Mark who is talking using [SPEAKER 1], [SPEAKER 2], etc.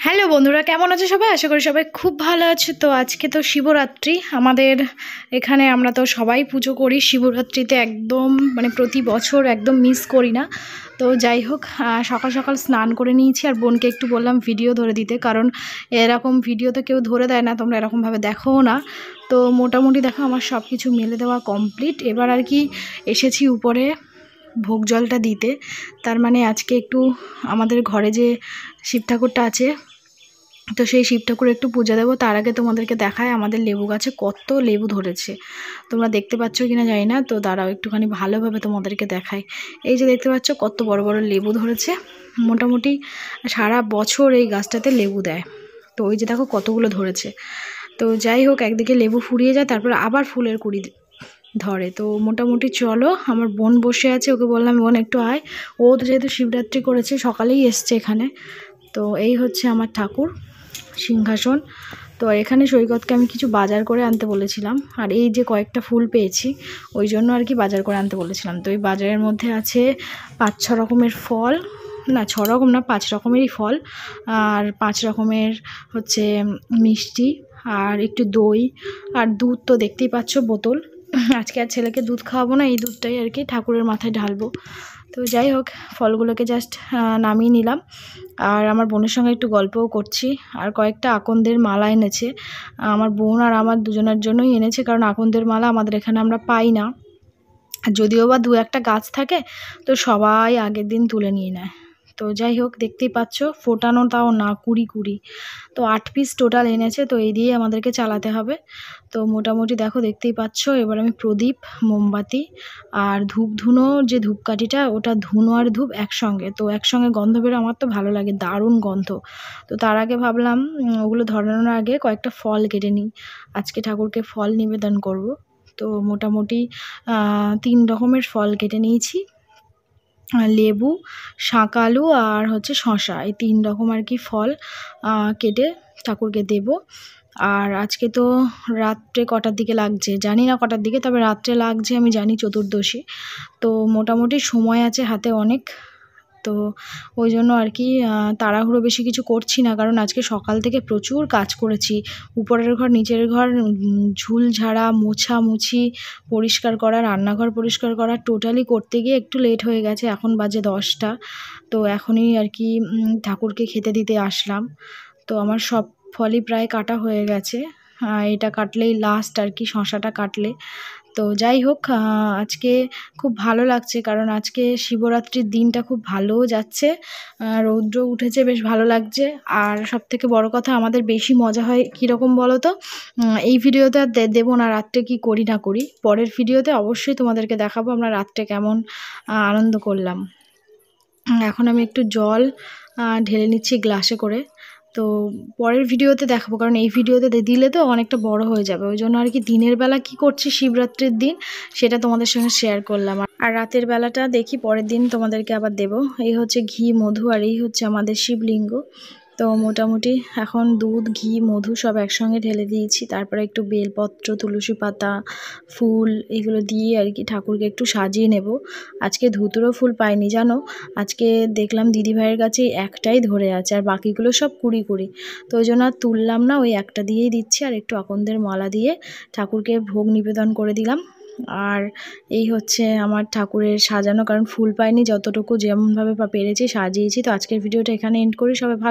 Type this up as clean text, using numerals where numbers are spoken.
[SPEAKER 1] Hello বন্ধুরা, কেমন আছো সবাই? আশা করি সবাই খুব ভালো আছো। তো আজকে তো শিবরাত্রি, আমাদের এখানে আমরা তো সবাই পুজো করি শিবরাত্রিতে, একদম মানে প্রতি বছর একদম মিস করি না। তো যাই হোক, সকাল সকাল স্নান করে নিয়েছি আর বোনকে একটু বললাম ভিডিও ধরে দিতে, কারণ এরকম ভিডিও তো কেউ ধরে দেয় না, তোমরা এরকমভাবে দেখোও না। তো মোটামুটি দেখো আমার সব কিছু মেলে দেওয়া কমপ্লিট। এবার আর কি এসেছি উপরে ভোগ জলটা দিতে। তার মানে আজকে একটু আমাদের ঘরে যে শিব ঠাকুরটা আছে, তো সেই শিব ঠাকুর একটু পূজা দেবো। তার আগে তোমাদেরকে দেখায় আমাদের লেবু গাছে কত লেবু ধরেছে, তোমরা দেখতে পাচ্ছ কিনা জানি না। তো দাঁড়াও একটুখানি ভালোভাবে তোমাদেরকে দেখাই। এই যে দেখতে পাচ্ছ কত বড় বড় লেবু ধরেছে, মোটামুটি সারা বছর এই গাছটাতে লেবু দেয়। তো ওই যে দেখো কতগুলো ধরেছে। তো যাই হোক, একদিকে লেবু ফুরিয়ে যায়, তারপর আবার ফুলের কুড়ি ধরে। তো মোটামুটি চলো, আমার বোন বসে আছে, ওকে বললাম বোন একটু আয়। ও তো যেহেতু শিবরাত্রি করেছে সকালেই এসছে এখানে। তো এই হচ্ছে আমার ঠাকুর সিংহাসন। তো এখানে সৈকতকে আমি কিছু বাজার করে আনতে বলেছিলাম, আর এই যে কয়েকটা ফুল পেয়েছি ওই জন্য আর কি বাজার করে আনতে বলেছিলাম। তো এই বাজারের মধ্যে আছে 5-6 রকমের ফল, না 6 রকম না, 5 রকমেরই ফল, আর 5 রকমের হচ্ছে মিষ্টি, আর একটু দই, আর দুধ তো দেখতেই পাচ্ছ বোতল। আজকে আর ছেলেকে দুধ খাওয়াবো না, এই দুধটাই আর কি ঠাকুরের মাথায় ঢালবো। তো যাই হোক, ফলগুলোকে জাস্ট নামিয়ে নিলাম, আর আমার বোনের সঙ্গে একটু গল্পও করছি। আর কয়েকটা আকন্দের মালা এনেছে আমার বোন, আর আমার দুজনের জন্যই এনেছে, কারণ আকন্দের মালা আমাদের এখানে আমরা পাই না। যদিও বা 2-1টা গাছ থাকে, তো সবাই আগের দিন তুলে নিয়ে নেয়। তো যাই হোক, দেখতেই পাচ্ছ ফোটানো তাও না 20 তো 8 পিস টোটাল এনেছে। তো এই দিয়ে আমাদেরকে চালাতে হবে। তো মোটামুটি দেখো দেখতেই পাচ্ছ। এবার আমি প্রদীপ, মোমবাতি আর ধূপ ধুনো, যে ধূপকাঠিটা ওটা ধুনো আর ধূপ একসঙ্গে, তো একসঙ্গে গন্ধ বেরো, আমার তো ভালো লাগে, দারুণ গন্ধ। তো তার আগে ভাবলাম ওগুলো ধরানোর আগে কয়েকটা ফল কেটে নিই, আজকে ঠাকুরকে ফল নিবেদন করব। তো মোটামুটি 3 রকমের ফল কেটে নিয়েছি, লেবু, শাঁকালু আর হচ্ছে শশা, এই 3 রকম আর কি ফল কেটে ঠাকুরকে দেব। আর আজকে তো রাত্রে কটার দিকে লাগছে জানি না, কটার দিকে, তবে রাত্রে লাগছে আমি জানি, চতুর্দশী। তো মোটামুটি সময় আছে হাতে অনেক। তো ওই জন্য আর কি তাড়াহুড়ো বেশি কিছু করছি না, কারণ আজকে সকাল থেকে প্রচুর কাজ করেছি। উপরের ঘর নিচের ঘর ঝুল ঝাড়া, মোছামুছি, পরিষ্কার করা, রান্নাঘর পরিষ্কার করা, টোটালি করতে গিয়ে একটু লেট হয়ে গেছে। এখন বাজে 10টা। তো এখনই আর কি ঠাকুরকে খেতে দিতে আসলাম। তো আমার সব ফলই প্রায় কাটা হয়ে গেছে, এটা কাটলেই লাস্ট আর কি, শশাটা কাটলে। তো যাই হোক, আজকে খুব ভালো লাগছে, কারণ আজকে শিবরাত্রির দিনটা খুব ভালোও যাচ্ছে, রৌদ্র উঠেছে, বেশ ভালো লাগছে। আর সবথেকে বড় কথা, আমাদের বেশি মজা হয় কীরকম বলো তো, এই ভিডিওতে আর দেবো না রাত্রে কি করি না করি, পরের ভিডিওতে অবশ্যই তোমাদেরকে দেখাবো আমরা রাত্রে কেমন আনন্দ করলাম। এখন আমি একটু জল ঢেলে নিচ্ছি গ্লাসে করে। তো পরের ভিডিওতে দেখাবো, কারণ এই ভিডিওতে দিলে তো অনেকটা বড় হয়ে যাবে, ওই জন্য আর কি দিনের বেলা কি করছি শিবরাত্রির দিন সেটা তোমাদের সঙ্গে শেয়ার করলাম। আর রাতের বেলাটা দেখি পরের দিন তোমাদেরকে আবার দেব। এই হচ্ছে ঘি, মধু, আর এই হচ্ছে আমাদের শিবলিঙ্গ। তো মোটামুটি এখন দুধ, ঘি, মধু সব একসঙ্গে ঢেলে দিয়েছি, তারপরে একটু বেলপত্র, তুলসী পাতা, ফুল এগুলো দিয়ে আর কি ঠাকুরকে একটু সাজিয়ে নেব। আজকে ধুতুরো ফুল পাইনি জানো, আজকে দেখলাম দিদিভাইয়ের কাছে একটাই ধরে আছে, আর বাকিগুলো সব কুড়ি। তো ওই জন্য আর তুললাম না, ওই একটা দিয়েই দিচ্ছি, আর একটু আকন্দের মালা দিয়ে ঠাকুরকে ভোগ নিবেদন করে দিলাম। আর এই হচ্ছে আমার ঠাকুরের সাজানো, কারণ ফুল পাইনি, যতটুকু যেমনভাবে পেরেছি সাজিয়েছি। তো আজকের ভিডিওটা এখানে এন্ড করি, সবাই ভালো